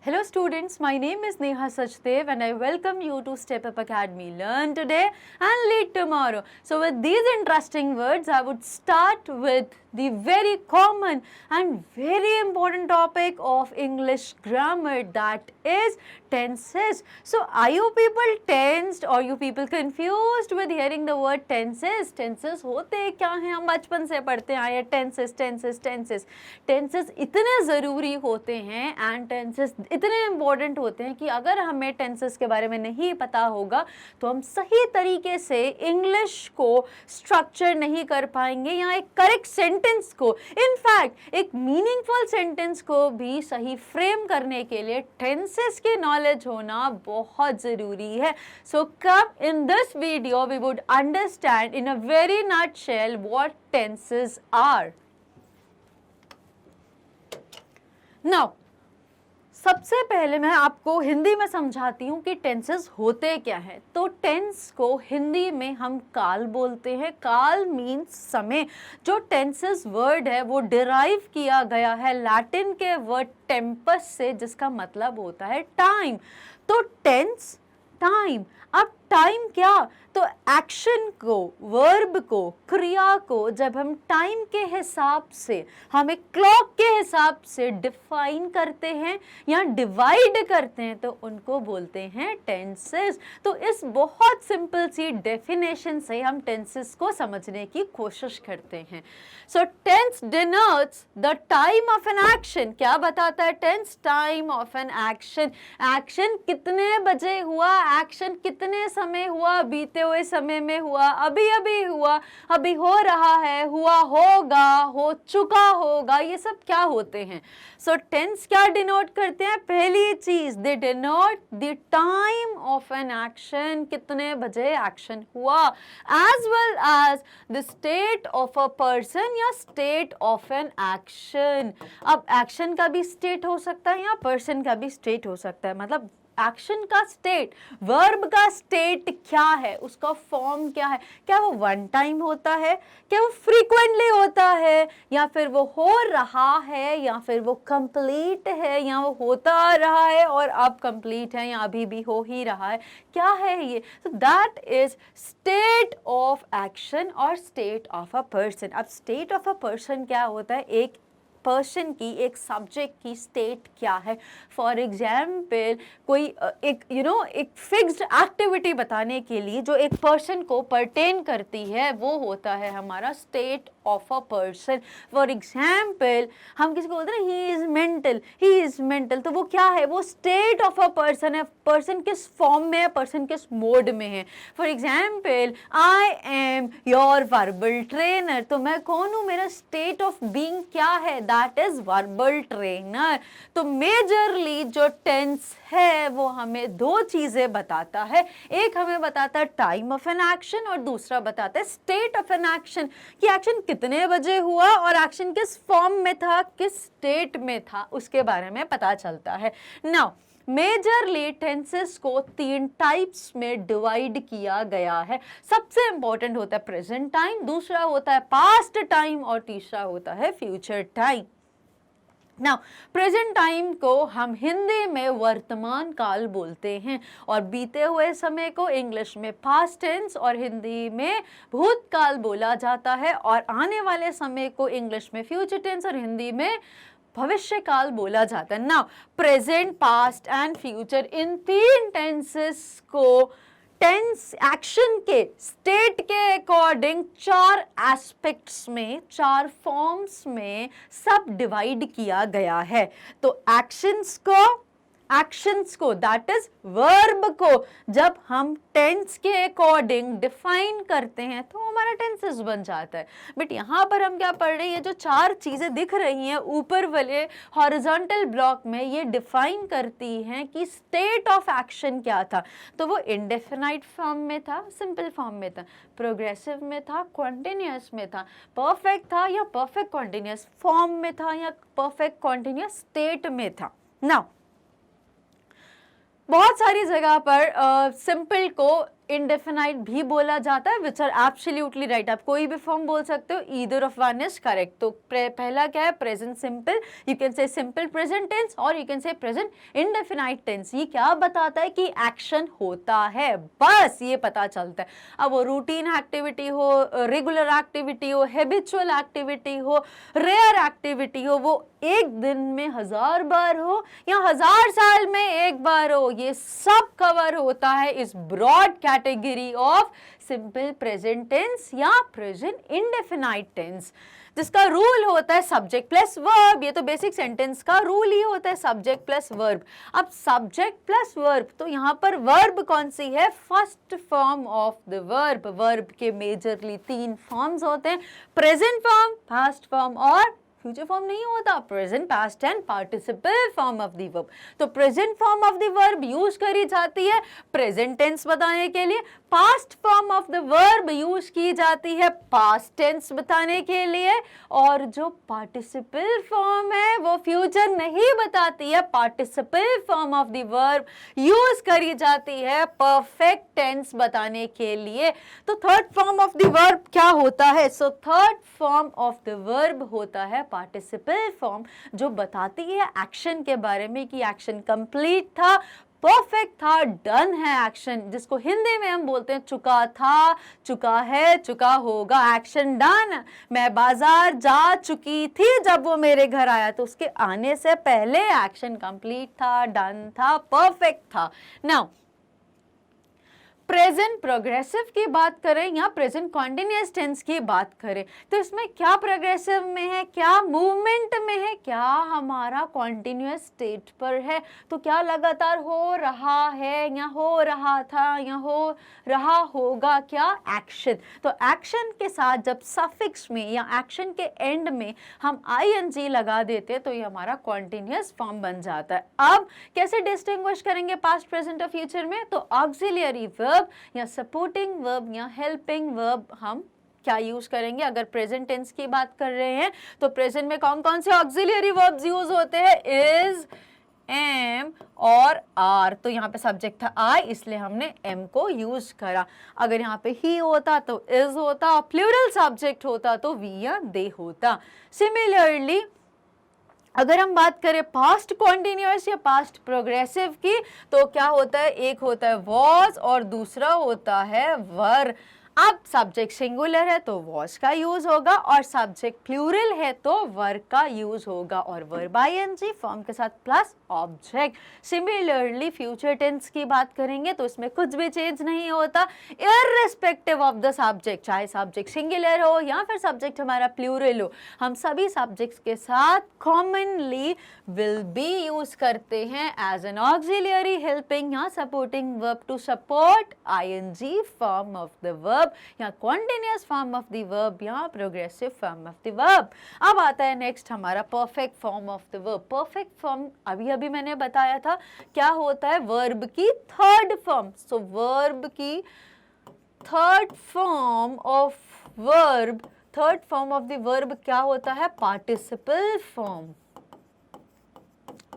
Hello students, my name is Neha Sachdev and I welcome you to Step Up Academy. Learn today and lead tomorrow. So with these interesting words, I would start with the very common and very important topic of English grammar, that is tenses. So are you people tensed or you people confused with hearing the word tenses? Tenses होते क्या हैं? हम बचपन से पढ़ते आए tenses, tenses, tenses. Tenses इतने ज़रूरी होते हैं and tenses इतने इम्पोर्टेंट होते हैं कि अगर हमें टेंसेस के बारे में नहीं पता होगा तो हम सही तरीके से इंग्लिश को स्ट्रक्चर नहीं कर पाएंगे या एक करेक्ट सेंटेंस को, इनफैक्ट एक मीनिंगफुल सेंटेंस को भी सही फ्रेम करने के लिए टेंसेस की नॉलेज होना बहुत ज़रूरी है. So come in this video we would understand in a very nutshell what tenses are. Now सबसे पहले मैं आपको हिंदी में समझाती हूँ कि टेंसेस होते क्या हैं. तो टेंस को हिंदी में हम काल बोलते हैं. काल मीन्स समय. जो टेंसेस वर्ड है वो डिराइव किया गया है लैटिन के वर्ड टेम्पस से, जिसका मतलब होता है टाइम. तो टेंस टाइम. अब टाइम क्या? तो एक्शन को, वर्ब को, क्रिया को जब हम टाइम के हिसाब से, हम एक क्लॉक के हिसाब से डिफाइन करते हैं या डिवाइड करते हैं तो उनको बोलते हैं टेंसेस. तो इस बहुत सिंपल सी डेफिनेशन से हम टेंसेस को समझने की कोशिश करते हैं. So tense denotes the time of an action. क्या बताता है tense? Time of an action. Action कितने बजे हुआ, एक्शन कितने समय हुआ, बीते हुए समय में हुआ, अभी अभी हुआ, अभी हो रहा है, हुआ होगा, हो चुका होगा, ये सब क्या होते हैं? सो टेंस क्या डिनोट करते हैं? पहली चीज, they denote the time of an action. कितने बजे एक्शन हुआ, as well as the state of a person या स्टेट ऑफ एन एक्शन. अब एक्शन का भी स्टेट हो सकता है या पर्सन का भी स्टेट हो सकता है. मतलब एक्शन का स्टेट, वर्ब का स्टेट क्या है, उसका फॉर्म क्या है. क्या वो वन टाइम होता है, क्या वो फ्रीक्वेंटली होता है, या फिर वो हो रहा है, या फिर वो कंप्लीट है, या वो होता रहा है और अब कंप्लीट है, या अभी भी हो ही रहा है. क्या है ये? तो that is state of action और स्टेट ऑफ अ पर्सन. अब स्टेट ऑफ अ पर्सन क्या होता है? एक पर्सन की, एक सब्जेक्ट की स्टेट क्या है. फॉर एग्जाम्पल कोई एक फिक्स्ड एक्टिविटी बताने के लिए जो एक पर्सन को परटेन करती है वो होता है हमारा state of a person. For example हम किसी को बोलते हैं ना he is mental, he is mental, तो वो क्या है? वो स्टेट ऑफ अ पर्सन है. पर्सन किस फॉर्म में है, पर्सन किस मोड में है. For example I am your verbal trainer. तो मैं कौन हूँ, मेरा स्टेट ऑफ बीइंग क्या है? That is verbal trainer. तो मेजरली जो टेंस है वो हमें दो चीजें बताता है. एक हमें बताता है टाइम ऑफ एन एक्शन और दूसरा बताता है स्टेट ऑफ एन एक्शन, कि एक्शन कितने बजे हुआ और एक्शन किस फॉर्म में था, किस स्टेट में था, उसके बारे में पता चलता है. नाउ मेजरली टेंसेस को तीन टाइप्स में डिवाइड किया गया है. सबसे इंपॉर्टेंट होता है प्रेजेंट टाइम, दूसरा होता है पास्ट टाइम और तीसरा होता है future time. Now present time को हम हिंदी में वर्तमान काल बोलते हैं और बीते हुए समय को इंग्लिश में पास्ट टेंस और हिंदी में भूतकाल बोला जाता है, और आने वाले समय को इंग्लिश में फ्यूचर टेंस और हिंदी में भविष्य काल बोला जाता है. Now present, past and future, इन तीन टेंसेस को टेंस एक्शन के स्टेट के अकॉर्डिंग चार एस्पेक्ट्स में, चार फॉर्म्स में सब डिवाइड किया गया है. तो एक्शंस को दैट इज वर्ब को जब हम टेंस के अकॉर्डिंग डिफाइन करते हैं तो हमारा टेंसेस बन जाता है. बट यहाँ पर हम क्या पढ़ रहे हैं, ये जो चार चीजें दिख रही हैं ऊपर वाले हॉरिजॉन्टल ब्लॉक में, ये डिफाइन करती हैं कि स्टेट ऑफ एक्शन क्या था. तो वो इंडेफिनाइट फॉर्म में था, सिंपल फॉर्म में था, प्रोग्रेसिव में था, कॉन्टिन्यूअस में था, परफेक्ट था या परफेक्ट कॉन्टिन्यूअस फॉर्म में था, या परफेक्ट कॉन्टिन्यूअस स्टेट में था. नाउ बहुत सारी जगह पर सिंपल को इंडेफिनाइट भी बोला जाता है, विच आर एब्सोल्युटली राइट। आप कोई भी फॉर्म बोल सकते हो, either of one is correct. तो पहला क्या है, present simple, you can say simple present tense और you can say present indefinite tense. ये क्या बताता है कि एक्शन होता है, बस ये पता चलता है। अब वो रूटीन एक्टिविटी हो, रेगुलर एक्टिविटी हो, हैबिचुअल एक्टिविटी हो, रेयर एक्टिविटी हो, वो एक दिन में 1000 बार हो या 1000 साल में एक बार हो, ये सब कवर होता है इस broad category of simple present tense या प्रेजेंट इंडेफिनाइट टेंस, जिसका रूल होता है सब्जेक्ट प्लस वर्ब। ये तो बेसिक सेंटेंस का रूल ही होता है, सब्जेक्ट प्लस वर्ब। अब सब्जेक्ट प्लस वर्ब, तो यहाँ पर वर्ब कौन सी है, first form of the verb. Verb के मेजरली 3 फॉर्म्स होते हैं, प्रेजेंट फॉर्म, पास्ट फॉर्म और फ्यूचर फॉर्म नहीं होता, present, past and participle form of the verb. तो present form of the verb use करी जाती है प्रेजेंट टेंस बताने के लिए, past form of the verb use की जाती है पास्ट टेंस बताने के लिए, और जो पार्टिसिपल फॉर्म है वो फ्यूचर नहीं बताती है, participle form of the verb use करी जाती है परफेक्ट टेंस बताने के लिए। तो third form of the verb क्या होता है, so third form of the verb होता है पार्टिसिपल फॉर्म, जो बताती है एक्शन के बारे में कि एक्शन कंप्लीट था, परफेक्ट था, डन है एक्शन, जिसको हिंदी में हम बोलते हैं चुका था, चुका है, चुका होगा, एक्शन डन। मैं बाजार जा चुकी थी जब वो मेरे घर आया, तो उसके आने से पहले एक्शन कंप्लीट था, डन था, परफेक्ट था। नाउ प्रेजेंट प्रोग्रेसिव की बात करें या प्रेजेंट कॉन्टिन्यूअस टेंस की बात करें, तो इसमें क्या प्रोग्रेसिव में है, क्या मूवमेंट में है, क्या हमारा कॉन्टिन्यूअस स्टेट पर है, तो क्या लगातार हो रहा है या हो रहा था या हो रहा होगा, क्या एक्शन। तो एक्शन के साथ जब सफिक्स में या एक्शन के एंड में हम ing लगा देते हैं तो ये हमारा कॉन्टिन्यूअस फॉर्म बन जाता है। अब कैसे डिस्टिंग्विश करेंगे पास्ट, प्रेजेंट और फ्यूचर में, तो ऑक्सिलियरी वर्ब या सपोर्टिंग वर्ब या हेल्पिंग वर्ब हम क्या यूज करेंगे। अगर प्रेजेंट टेंस की बात कर रहे हैं तो प्रेजेंट में कौन कौन से ऑक्सिलियरी वर्ब्स यूज होते हैं, इज, एम और आर। तो यहाँ पे सब्जेक्ट था आई, इसलिए हमने एम को यूज करा। अगर यहाँ पे ही होता तो इज होता, और प्लूरल सब्जेक्ट होता तो वी या दे होता। सिमिलरली अगर हम बात करें पास्ट कॉन्टिन्यूअस या पास्ट प्रोग्रेसिव की, तो क्या होता है, एक होता है वॉज और दूसरा होता है वर। अब सब्जेक्ट सिंगुलर है तो वॉज का यूज होगा, और सब्जेक्ट प्लूरल है तो वर का यूज होगा, और वर्ब ing फॉर्म के साथ plus object. Similarly future tense की बात करेंगे तो इसमें कुछ भी चेंज नहीं होता, इररिस्पेक्टिव ऑफ द सब्जेक्ट, चाहे सब्जेक्ट सिंगुलर हो या फिर सब्जेक्ट हमारा प्लूरल हो, हम सभी सब्जेक्ट्स के साथ कॉमनली विल बी यूज करते हैं एज एन ऑक्सिलियरी, हेल्पिंग या supporting verb to support ing form of the verb या continuous form of the verb या progressive form of the verb. अब आता है नेक्स्ट हमारा perfect form of the verb. Perfect form अभी मैंने बताया था क्या होता है, वर्ब की थर्ड फॉर्म। सो वर्ब की third form of verb, third form of the verb क्या होता है, पार्टिसिपल फॉर्म।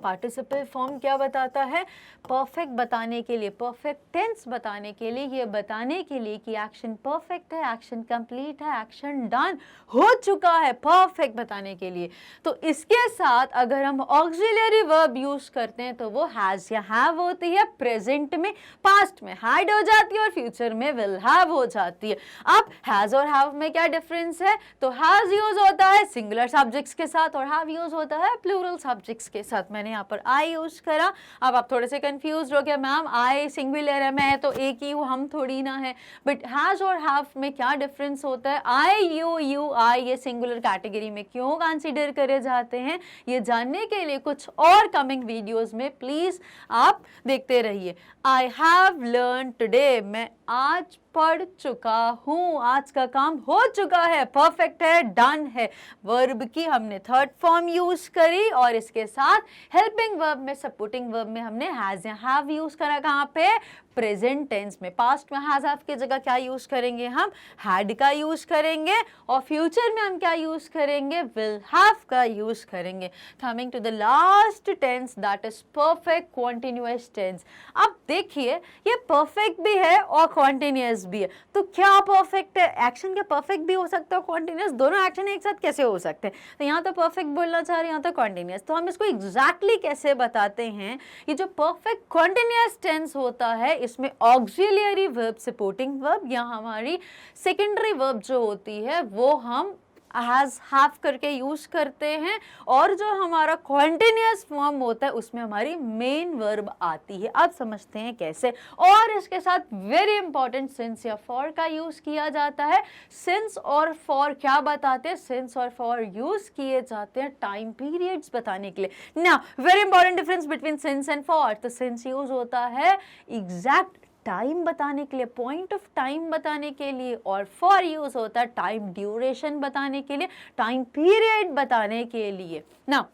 पार्टिसिपल फॉर्म क्या बताता है, परफेक्ट बताने के लिए, परफेक्ट टेंस बताने के लिए, ये बताने के लिए कि एक्शन परफेक्ट है, एक्शन कंप्लीट है, एक्शन डन हो चुका है, परफेक्ट बताने के लिए। तो इसके साथ अगर हम ऑक्सिलियरी वर्ब यूज करते हैं तो वो हैज या हैव होती है, प्रेजेंट में, पास्ट में हैड हो जाती है और फ्यूचर में विल हैव हो जाती है। अब हैज और हैव में क्या डिफरेंस है, तो हैज यूज होता है सिंगुलर सब्जेक्ट्स के साथ और हैव यूज होता है प्लूरल सब्जेक्ट्स के साथ। मैंने यहाँ पर आई यूज करा। अब आप थोड़े से कंफ्यूज हो गया, मैम आई सिंगुलर है, मैं तो एक ही हूँ, हम थोड़ी ना है। बट हैज और हैव में क्या डिफरेंस होता है, आई यू आई ये सिंगुलर कैटेगरी में क्यों कंसीडर करे जाते हैं, ये जानने के लिए कुछ और कमिंग वीडियोस में प्लीज आप देखते रहिए। आई हैव लर्न टुडे, मैं आज पढ़ चुका हूँ, आज का काम हो चुका है, परफेक्ट है, डन है। वर्ब की हमने थर्ड फॉर्म यूज करी और इसके साथ हेल्पिंग वर्ब में, सपोर्टिंग वर्ब में हमने हैज या हैव यूज करा। कहाँ पे, प्रेजेंट टेंस में। पास्ट में हैज हैव की जगह क्या यूज करेंगे हम, हैड का यूज करेंगे, और फ्यूचर में हम क्या यूज करेंगे, विल हैव का यूज करेंगे। Coming to the last tense that is perfect continuous tense. अब देखिए ये परफेक्ट भी है और कॉन्टिन्यूअस भी है, तो क्या परफेक्ट है, एक्शन क्या परफेक्ट भी हो सकता है कॉन्टिन्यूअस, दोनों एक्शन एक साथ कैसे हो सकते हैं। तो यहाँ तो परफेक्ट बोलना चाह रहे हैं, यहाँ तो कॉन्टिन्यूअस, तो हम इसको एग्जैक्टली कैसे बताते हैं। ये जो परफेक्ट कॉन्टिन्यूअस टेंस होता है इसमें ऑक्सिलियरी वर्ब, सपोर्टिंग वर्ब या हमारी सेकेंडरी वर्ब जो होती है वो हम हैज हैव करके यूज करते हैं, और जो हमारा कॉन्टिन्यूअस फॉर्म होता है उसमें हमारी मेन वर्ब आती है। अब समझते हैं कैसे। और इसके साथ वेरी इंपॉर्टेंट सिंस या फॉर का यूज किया जाता है। सिंस और फॉर क्या बताते हैं, सिंस और फॉर यूज किए जाते हैं टाइम पीरियड्स बताने के लिए। ना very important difference between since and for. तो सिंस यूज होता है एग्जैक्ट टाइम बताने के लिए, पॉइंट ऑफ टाइम बताने के लिए, और फॉर यूज होता है टाइम ड्यूरेशन बताने के लिए, टाइम पीरियड बताने के लिए। ना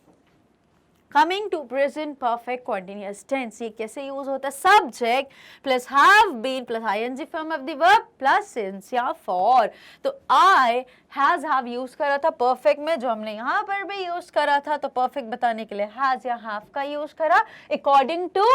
coming to present perfect continuous tense, ये कैसे यूज होता है, subject plus have been plus ING form of the verb plus since या फॉर। तो आई हैज हैव यूज करा था परफेक्ट में, जो हमने यहाँ पर भी यूज करा था, तो परफेक्ट बताने के लिए हैज या हैव का यूज करा according to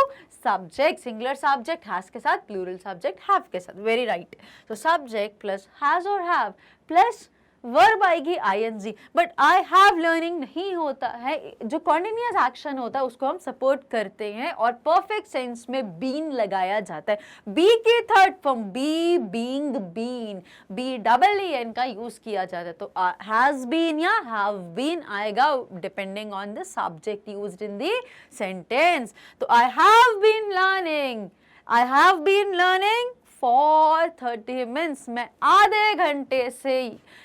subject, singular subject has के साथ, प्लूरल सब्जेक्ट हैव के साथ, वेरी राइट। तो सब्जेक्ट प्लस हैज और हैव प्लस वर्ब आएगी ING, but I have learning नहीं होता है, जो कॉन्टिन्यूअस एक्शन होता है उसको हम सपोर्ट करते हैं और परफेक्ट सेंस में बीन लगाया जाता है। बी की third form be, being, been, be double E N का यूज किया जाता है। तो हैज बीन या हैव बीन आएगा depending on the subject used in the sentence. तो I have been learning, I have been learning for 30 minutes, मैं आधे घंटे से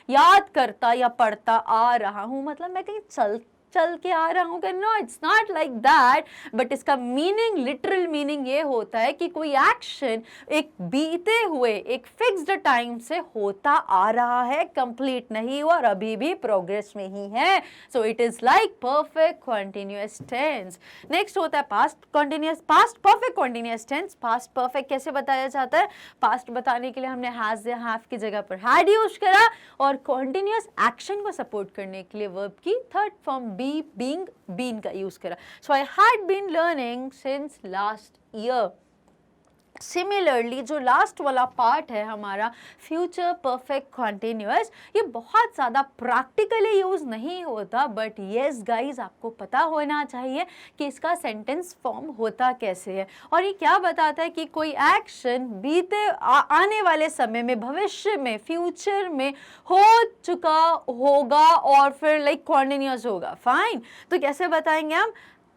याद करता या पढ़ता आ रहा हूँ, मतलब मैं कहीं चल के आ रहा हूँ। No it's not like that, but इसका मीनिंग, लिटरल मीनिंग ये होता है कि कोई एक्शन एक बीते हुए एक फिक्स्ड टाइम से होता आ रहा है, कंप्लीट नहीं हुआ और अभी भी प्रोग्रेस में ही है। So it is like perfect continuous tense. Next होता है past continuous, past perfect continuous tense. Past perfect कैसे बताया जाता है, पास्ट बताने के लिए हमने हैज या हैव की जगह पर हैड यूज करा, और कॉन्टिन्यूअस एक्शन को सपोर्ट करने के लिए वर्ब की third form be, being, been का यूज करा। So I had been learning since last year. Similarly जो लास्ट वाला पार्ट है हमारा फ्यूचर परफेक्ट कॉन्टिन्यूअस, ये बहुत ज़्यादा प्रैक्टिकली यूज नहीं होता, बट येस गाइज आपको पता होना चाहिए कि इसका सेंटेंस फॉर्म होता कैसे है। और ये क्या बताता है कि कोई एक्शन बीते आने वाले समय में, भविष्य में, फ्यूचर में हो चुका होगा और फिर लाइक कॉन्टिन्यूअस होगा। फाइन, तो कैसे बताएंगे हम,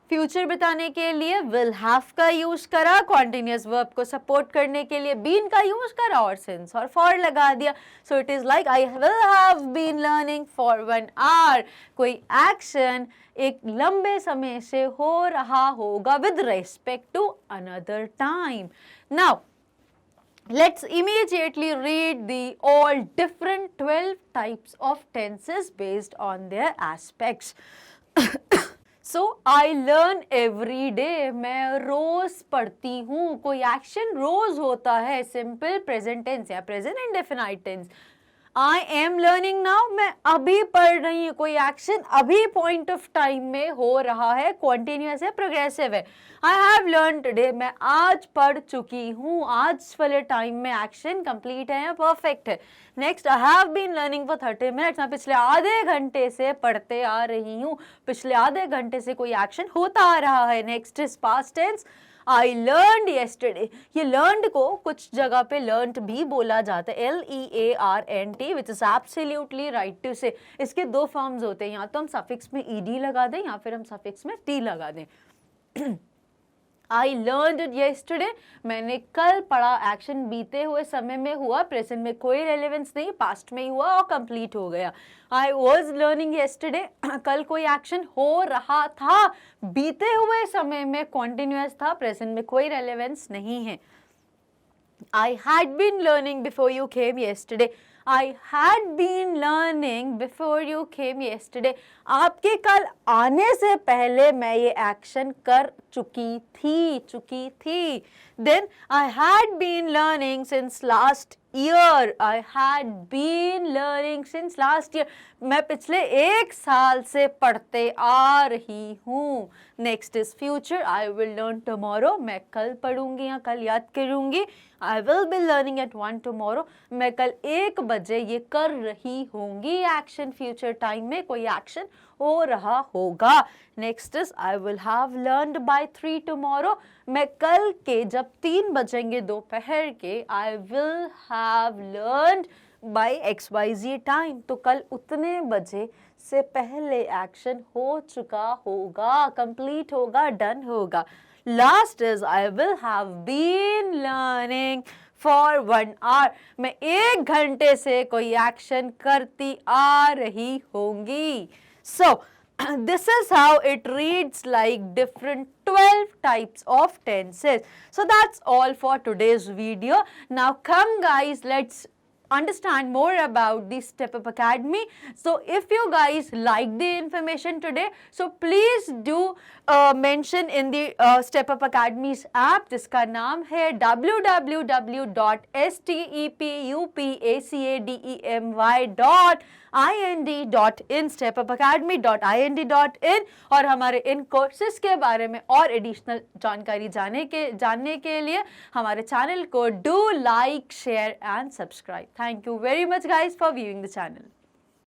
फ्यूचर बताने के लिए विल हैव का यूज करा, कॉन्टिन्यूअस वर्ब को सपोर्ट करने के लिए बीन का यूज करा और सिंस और फॉर लगा दिया। So it is like I will have been learning for 1 hour. कोई एक्शन एक लंबे समय से हो रहा होगा with respect to another time. Now let's immediately read the all different 12 types of tenses based on their aspects. So I learn every day, मैं रोज पढ़ती हूँ। कोई एक्शन रोज होता है, सिंपल प्रेजेंट टेंस या present indefinite tense. I am learning now, मैं अभी पढ़ रही हूँ, कोई एक्शन अभी पॉइंट ऑफ टाइम में हो रहा है, कॉन्टिन्यूअस है, प्रोग्रेसिव है। I have learned today, मैं आज पढ़ चुकी हूँ, आज वाले टाइम में एक्शन कंप्लीट है या परफेक्ट है। Next, I have been learning for 30 minutes, मैं पिछले आधे घंटे से पढ़ते आ रही हूँ, पिछले आधे घंटे से कोई एक्शन होता आ रहा है। Next is past tense, I learned yesterday, ये learned को कुछ जगह पे learnt भी बोला जाता है, LEARNT, which is absolutely right to say। इसके दो फॉर्म्स होते हैं, या तो हम सफिक्स में ED लगा दें या फिर हम सफिक्स में T लगा दें। I learned it yesterday, मैंने कल पढ़ा, एक्शन बीते हुए समय में हुआ, प्रेजेंट में कोई रेलेवेंस नहीं, पास्ट में ही हुआ और कंप्लीट हो गया। I was learning yesterday, कल कोई एक्शन हो रहा था, बीते हुए समय में कॉन्टिन्यूअस था, प्रेजेंट में कोई रेलेवेंस नहीं है। I had been learning before you came yesterday, I had been learning before you came yesterday. आपके कल आने से पहले मैं ये एक्शन कर चुकी थी. Then I had been learning since last year. I had been learning since last year. मैं पिछले 1 साल से पढ़ते आ रही हूँ. Next is future. I will learn tomorrow. मैं कल पढ़ूंगी या कल याद करूंगी. I will be learning at 1 tomorrow. मैं कल 1 बजे ये कर रही होंगी. एक्शन फ्यूचर टाइम में कोई एक्शन हो रहा होगा. Next is I will have learned by 3 tomorrow. मैं कल के जब 3 बजेंगे दोपहर के I will have learned by XYZ time. तो कल उतने बजे से पहले एक्शन हो चुका होगा, कंप्लीट होगा, डन होगा. Last is I will have been learning for 1 hour. मैं 1 घंटे से कोई एक्शन करती आ रही होंगी. So this is how it reads like different 12 types of tenses. So that's all for today's video. Now come guys, let's understand more about the Step Up Academy. So if you guys like the information today, so please do mention in the Step Up Academy's app, जिसका नाम है www.stepupacademy.ind.in, stepupacademy.ind.in. और हमारे इन courses के बारे में और additional जानकारी जानने के लिए हमारे चैनल को do like, share and subscribe. Thank you very much guys for viewing the channel.